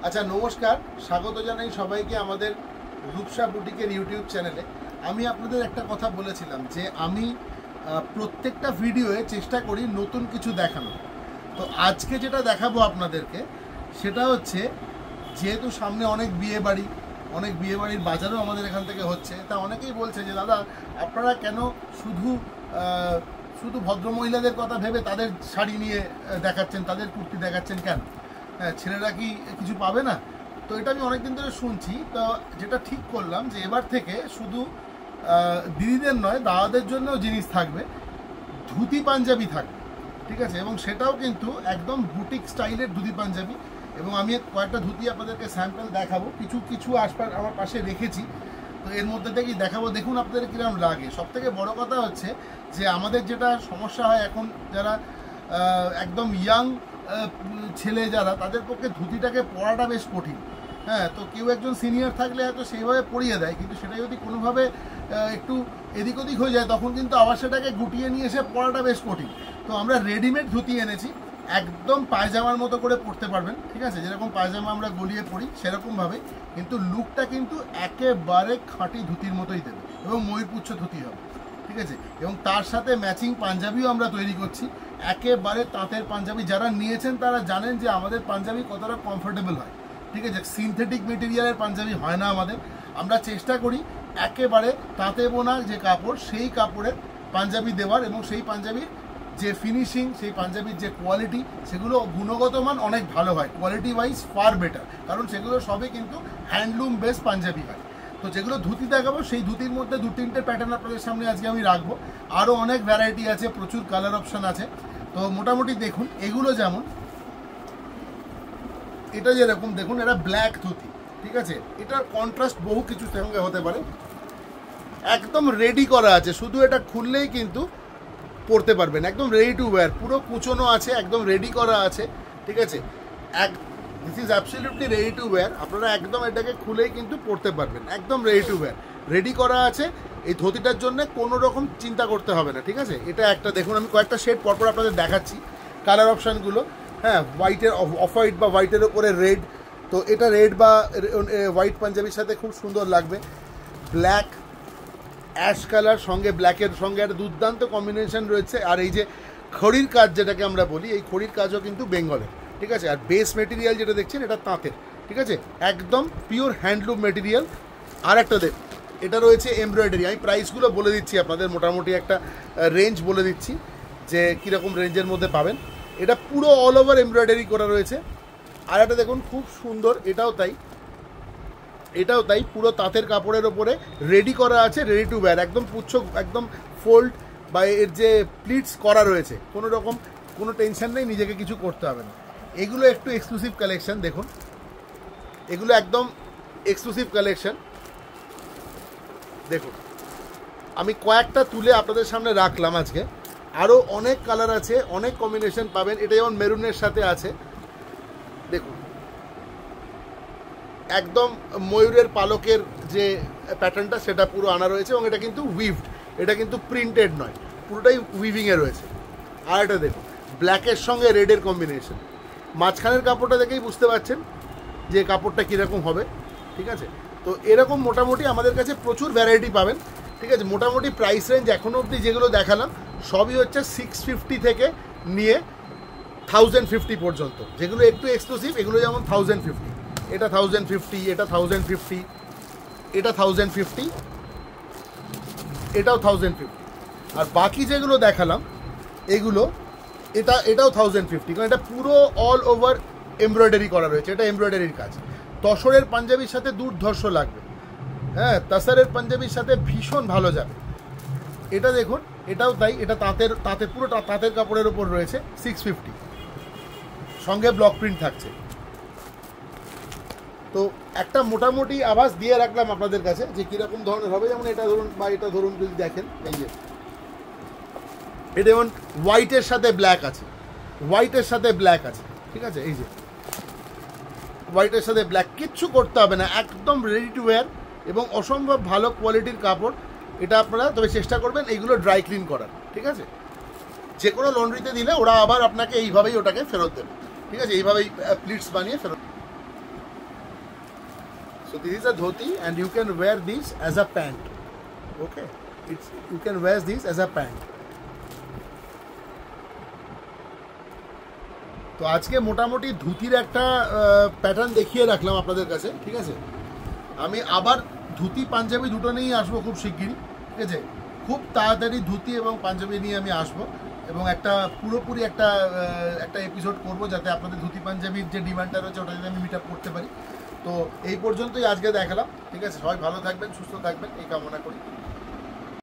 আচ্ছা নমস্কার, স্বাগত জানাই সবাইকে আমাদের রূপসা বুটিকের ইউটিউব চ্যানেলে। আমি আপনাদের একটা কথা বলেছিলাম যে আমি প্রত্যেকটা ভিডিওয়ে চেষ্টা করি নতুন কিছু দেখানো। তো আজকে যেটা দেখাবো আপনাদেরকে সেটা হচ্ছে, যেহেতু সামনে অনেক বিয়েবাড়ির বাজারও আমাদের এখান থেকে হচ্ছে, তা অনেকেই বলছে যে দাদা আপনারা কেন শুধু ভদ্রমহিলাদের কথা ভেবে তাদের শাড়ি নিয়ে দেখাচ্ছেন, তাদের কুর্তি দেখাচ্ছেন কেন? হ্যাঁ, ছেলেরা কি কিছু পাবে না? তো এটা আমি অনেকদিন ধরে শুনছি। তো যেটা ঠিক করলাম যে এবার থেকে শুধু দিদিদের নয়, দাদাদের জন্যও জিনিস থাকবে, ধুতি পাঞ্জাবি থাকবে, ঠিক আছে? এবং সেটাও কিন্তু একদম বুটিক স্টাইলের ধুতি পাঞ্জাবি। এবং আমি কয়েকটা ধুতি আপনাদেরকে স্যাম্পল দেখাবো, কিছু আমার পাশে রেখেছি। তো এর মধ্যে থেকেই দেখাবো, দেখুন আপনাদের কীরকম লাগে। সবথেকে বড় কথা হচ্ছে যে আমাদের যেটা সমস্যা হয় এখন, যারা একদম ইয়াং ছেলে যারা, তাদের পক্ষে ধুতিটাকে পরাটা বেশ কঠিন। হ্যাঁ, তো কেউ একজন সিনিয়র থাকলে হয়তো সেইভাবে পরিয়ে দেয়, কিন্তু সেটা যদি কোনোভাবে একটু এদিক ওদিক হয়ে যায় তখন কিন্তু আবার সেটাকে গুটিয়ে নিয়ে এসে পরাটা বেশ কঠিন। তো আমরা রেডিমেড ধুতি এনেছি, একদম পায়জামার মতো করে পরতে পারবেন, ঠিক আছে? যেরকম পায়জামা আমরা গলিয়ে পরি সেরকমভাবে, কিন্তু লুকটা কিন্তু একেবারে খাঁটি ধুতির মতোই দেবে এবং ময়ূরপুচ্ছ ধুতি হবে, ঠিক আছে? এবং তার সাথে ম্যাচিং পাঞ্জাবিও আমরা তৈরি করছি, একেবারে তাঁতের পাঞ্জাবি। যারা নিয়েছেন তারা জানেন যে আমাদের পাঞ্জাবি কতটা কমফোর্টেবল হয়, ঠিক আছে? সিনথেটিক মেটেরিয়ালের পাঞ্জাবি হয় না আমাদের। আমরা চেষ্টা করি একেবারে তাঁতে বোনা যে কাপড়, সেই কাপড়ের পাঞ্জাবি দেওয়ার, এবং সেই পাঞ্জাবির যে ফিনিশিং, সেই পাঞ্জাবির যে কোয়ালিটি, সেগুলো গুণগত মান অনেক ভালো হয়, কোয়ালিটি ওয়াইজ ফার বেটার, কারণ সেগুলো সবই কিন্তু হ্যান্ডলুম বেস পাঞ্জাবি হয়। তো যেগুলো ধুতি দেখাবো, সেই ধুতির মধ্যে 2-3টে প্যাটার্ন আপনাদের সামনে আজকে আমি রাখবো। আরও অনেক ভ্যারাইটি আছে, প্রচুর কালার অপশান আছে। তো মোটামুটি দেখুন, এগুলো যেমন এটা যেরকম দেখুন, এটা ব্ল্যাক ধুতি, ঠিক আছে? এটার কন্ট্রাস্ট বহু কিছু সঙ্গে হতে পারে, একদম রেডি করা আছে, শুধু এটা খুললেই কিন্তু পরতে পারবেন, একদম রেডি টু ওয়্যার, পুরো কুচোনো আছে, একদম রেডি করা আছে, ঠিক আছে? This is absolutely ready to wire. আপনারা একদম এটাকে খুলেই কিন্তু পরতে পারবেন, একদম রেডি টু ওয়্যার, রেডি করা আছে। এই ধুতিটার জন্য কোনো রকম চিন্তা করতে হবে না, ঠিক আছে? এটা একটা দেখুন, আমি কয়েকটা শেড পরপর আপনাদের দেখাচ্ছি কালার অপশানগুলো। হ্যাঁ, হোয়াইটের অফ হোয়াইট বা হোয়াইটের ওপরে রেড, তো এটা রেড বা হোয়াইট পাঞ্জাবির সাথে খুব সুন্দর লাগবে। ব্ল্যাক অ্যাশ কালার সঙ্গে ব্ল্যাকের সঙ্গে একটা দুর্দান্ত কম্বিনেশন রয়েছে। আর এই যে খড়ির কাজ যেটাকে আমরা বলি, এই খড়ির কাজও কিন্তু বেঙ্গলের, ঠিক আছে? আর বেস মেটেরিয়াল যেটা দেখছেন এটা তাঁতের, ঠিক আছে? একদম পিওর হ্যান্ডলুম মেটেরিয়াল। আর একটা দেখ, এটা রয়েছে এমব্রয়ডারি। আমি প্রাইসগুলো বলে দিচ্ছি আপনাদের, মোটামুটি একটা রেঞ্জ বলে দিচ্ছি যে কীরকম রেঞ্জের মধ্যে পাবেন। এটা পুরো অল ওভার এমব্রয়ডারি করা রয়েছে। আর একটা দেখুন, খুব সুন্দর, এটাও তাই পুরো তাঁতের কাপড়ের ওপরে রেডি করা আছে, রেডি টু ওয়্যার, একদম পুচ্ছ, একদম ফোল্ড বা এর যে প্লিটস করা রয়েছে, কোনো রকম কোনো টেনশন নেই, নিজেকে কিছু করতে হবে না। এগুলো একটু এক্সক্লুসিভ কালেকশন, দেখুন এগুলো একদম এক্সক্লুসিভ কালেকশন। দেখুন আমি কয়েকটা তুলে আপনাদের সামনে রাখলাম আজকে, আরও অনেক কালার আছে, অনেক কম্বিনেশন পাবেন। এটা যেমন মেরুনের সাথে আছে, দেখুন একদম ময়ূরের পালকের যে প্যাটার্নটা সেটা পুরো আনা রয়েছে, এবং এটা কিন্তু উইভড, এটা কিন্তু প্রিন্টেড নয়, পুরোটাই উইভিংয়ে রয়েছে। আর এটা দেখুন ব্ল্যাকের সঙ্গে রেডের কম্বিনেশন, মাঝখানের কাপড়টা দেখেই বুঝতে পারছেন যে কাপড়টা কীরকম হবে, ঠিক আছে? তো এরকম মোটামুটি আমাদের কাছে প্রচুর ভ্যারাইটি পাবেন, ঠিক আছে? মোটামুটি প্রাইস রেঞ্জ এখনও অবধি যেগুলো দেখালাম সবই হচ্ছে 650 থেকে নিয়ে 1050 পর্যন্ত। যেগুলো একটু এক্সক্লুসিভ, এগুলো যেমন 1050, এটা 1050, এটা 1050, এটা 1050, এটাও 1050। আর বাকি যেগুলো দেখালাম এগুলো এটাও 1050, কারণ এটা পুরো অল ওভার এমব্রয়ডারি করা রয়েছে, এটা এমব্রয়ডারির কাজ। তসরের পাঞ্জাবির সাথে দুর্ধর্ষ লাগবে, হ্যাঁ, তসরের পাঞ্জাবির সাথে ভীষণ ভালো যাবে। এটা দেখুন, এটাও তাই, এটা তাঁতের পুরো তাঁতের কাপড়ের ওপর রয়েছে, 650, সঙ্গে ব্লক প্রিন্ট থাকছে। তো একটা মোটামুটি আভাস দিয়ে রাখলাম আপনাদের কাছে যে কীরকম ধরনের হবে। যেমন এটা ধরুন, বা এটা ধরুন, যদি দেখেন এই যে এটা যেমন হোয়াইটের সাথে ব্ল্যাক আছে, ঠিক আছে? এই যে হোয়াইটের সাথে ব্ল্যাক, কিচ্ছু করতে হবে না, একদম রেডি টু ওয়্যার এবং অসম্ভব ভালো কোয়ালিটির কাপড়। এটা আপনারা তবে চেষ্টা করবেন এইগুলো ড্রাই ক্লিন করার, ঠিক আছে? যে কোনো লন্ড্রিতে দিলে ওরা আবার আপনাকে এইভাবেই ওটাকে ফেরত দেবে, ঠিক আছে? এইভাবেই প্লিটস বানিয়ে ফেরত। this is a dhoti and you can wear this as a pant. Okay, you can wear this as a pant. তো আজকে মোটামুটি ধুতির একটা প্যাটার্ন দেখিয়ে রাখলাম আপনাদের কাছে, ঠিক আছে। আমি আবার ধুতি পাঞ্জাবি দুটো নিয়েই আসবো খুব শিগগিরই, ঠিক আছে। খুব তাড়াতাড়ি ধুতি এবং পাঞ্জাবি নিয়ে আমি আসবো এবং একটা পুরোপুরি একটা এপিসোড করব, যাতে আপনাদের ধুতি পাঞ্জাবির যে ডিমান্ডটা রয়েছে ওটা যাতে আমি মিট আপ করতে পারি। তো এই পর্যন্তই আজকে দেখালাম, ঠিক আছে। সবাই ভালো থাকবেন, সুস্থ থাকবেন এই কামনা করি।